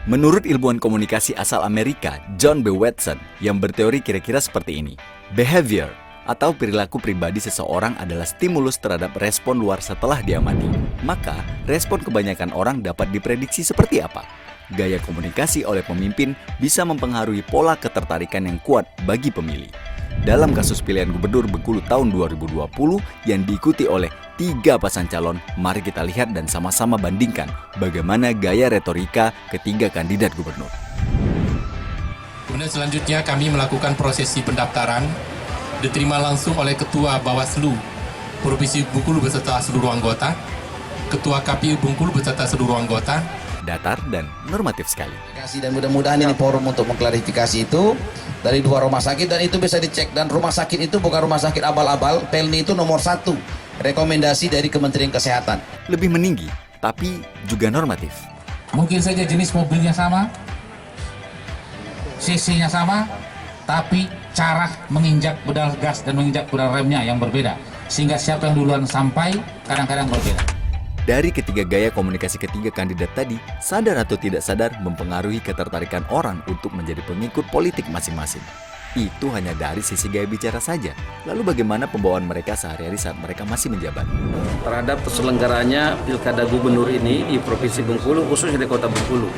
Menurut ilmuwan komunikasi asal Amerika, John B. Watson, yang berteori kira-kira seperti ini. Behavior atau perilaku pribadi seseorang adalah stimulus terhadap respon luar setelah diamati. Maka, respon kebanyakan orang dapat diprediksi seperti apa? Gaya komunikasi oleh pemimpin bisa mempengaruhi pola ketertarikan yang kuat bagi pemilih. Dalam kasus pilihan gubernur Bengkulu tahun 2020 yang diikuti oleh 3 pasang calon, mari kita lihat dan sama-sama bandingkan bagaimana gaya retorika ketiga kandidat gubernur. Kemudian selanjutnya kami melakukan prosesi pendaftaran, diterima langsung oleh Ketua Bawaslu Provinsi Bengkulu beserta seluruh anggota, Ketua KPU Bengkulu beserta seluruh anggota. Datar dan normatif sekali. Dan mudah-mudahan ini forum untuk mengklarifikasi itu dari 2 rumah sakit, dan itu bisa dicek. Dan rumah sakit itu bukan rumah sakit abal-abal, Pelni itu nomor 1 rekomendasi dari Kementerian Kesehatan. Lebih meninggi, tapi juga normatif. Mungkin saja jenis mobilnya sama, cc-nya sama, tapi cara menginjak pedal gas dan menginjak pedal remnya yang berbeda. Sehingga siapa yang duluan sampai kadang-kadang berbeda. Dari ketiga gaya komunikasi ketiga kandidat tadi, sadar atau tidak sadar mempengaruhi ketertarikan orang untuk menjadi pengikut politik masing-masing. Itu hanya dari sisi gaya bicara saja. Lalu bagaimana pembawaan mereka sehari-hari saat mereka masih menjabat? Terhadap terselenggaranya pilkada gubernur ini di Provinsi Bengkulu, khususnya di Kota Bengkulu.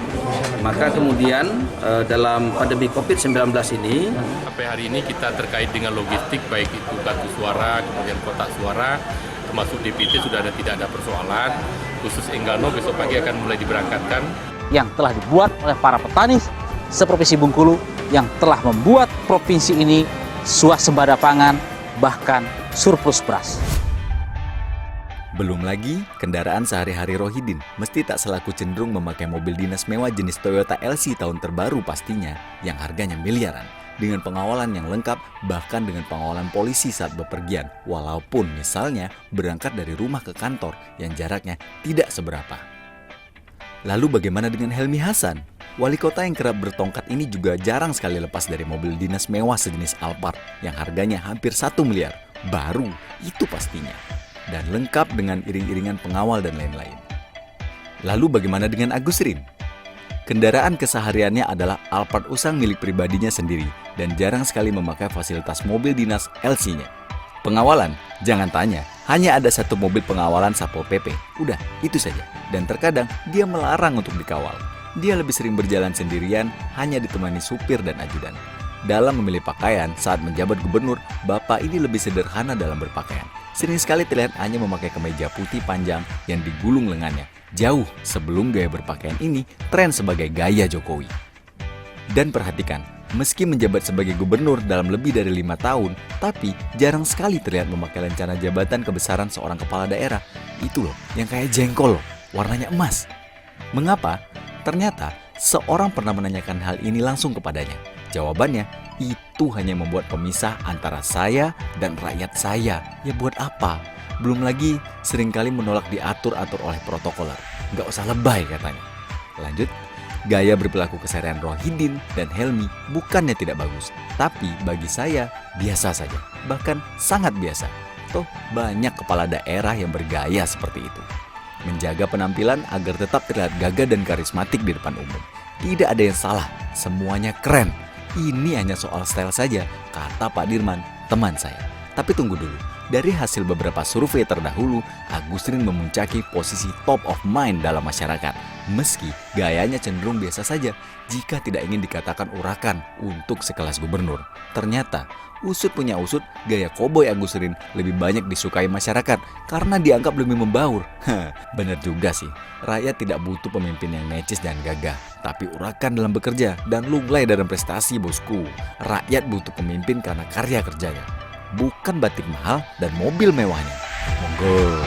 Maka kemudian dalam pandemi COVID-19 ini, Sampai hari ini kita terkait dengan logistik, baik itu kartu suara, kemudian kotak suara, termasuk DPT sudah tidak ada persoalan. Khusus Enggano besok pagi akan mulai diberangkatkan. Yang telah dibuat oleh para petani seprovinsi Bengkulu yang telah membuat provinsi ini swasembada pangan, bahkan surplus beras. Belum lagi, kendaraan sehari-hari Rohidin mesti tak selaku cenderung memakai mobil dinas mewah jenis Toyota LC tahun terbaru pastinya, yang harganya miliaran. Dengan pengawalan yang lengkap, bahkan dengan pengawalan polisi saat bepergian, walaupun misalnya berangkat dari rumah ke kantor yang jaraknya tidak seberapa. Lalu bagaimana dengan Helmi Hasan? Wali kota yang kerap bertongkat ini juga jarang sekali lepas dari mobil dinas mewah sejenis Alphard yang harganya hampir 1 miliar. Baru, itu pastinya. Dan lengkap dengan iring-iringan pengawal dan lain-lain. Lalu bagaimana dengan Agus Rin? Kendaraan kesehariannya adalah Alphard usang milik pribadinya sendiri dan jarang sekali memakai fasilitas mobil dinas LC-nya. Pengawalan? Jangan tanya, hanya ada 1 mobil pengawalan Satpol PP. Udah, itu saja. Dan terkadang dia melarang untuk dikawal. Dia lebih sering berjalan sendirian, hanya ditemani supir dan ajudan. Dalam memilih pakaian saat menjabat gubernur, Bapak ini lebih sederhana dalam berpakaian. Sering sekali terlihat hanya memakai kemeja putih panjang yang digulung lengannya. Jauh sebelum gaya berpakaian ini tren sebagai gaya Jokowi. Dan perhatikan, meski menjabat sebagai gubernur dalam lebih dari 5 tahun, tapi jarang sekali terlihat memakai lencana jabatan kebesaran seorang kepala daerah. Itu loh, yang kayak jengkol loh, warnanya emas. Mengapa? Ternyata seorang pernah menanyakan hal ini langsung kepadanya. Jawabannya, itu hanya membuat pemisah antara saya dan rakyat saya. Ya buat apa? Belum lagi seringkali menolak diatur-atur oleh protokoler. Nggak usah lebay katanya. Lanjut, gaya berperilaku keseharian Rohidin dan Helmi bukannya tidak bagus. Tapi bagi saya, biasa saja. Bahkan sangat biasa. Toh banyak kepala daerah yang bergaya seperti itu. Menjaga penampilan agar tetap terlihat gagah dan karismatik di depan umum. Tidak ada yang salah, semuanya keren. Ini hanya soal style saja, kata Pak Dirman, teman saya. Tapi tunggu dulu, dari hasil beberapa survei terdahulu, Agus Rin memuncaki posisi top of mind dalam masyarakat. Meski gayanya cenderung biasa saja, jika tidak ingin dikatakan urakan untuk sekelas gubernur. Ternyata, usut punya usut, gaya koboi Agus Rin lebih banyak disukai masyarakat karena dianggap lebih membaur. Bener juga sih, rakyat tidak butuh pemimpin yang necis dan gagah, tapi urakan dalam bekerja dan lunglai dalam prestasi, bosku. Rakyat butuh pemimpin karena karya kerjanya, bukan batik mahal dan mobil mewahnya. Monggo.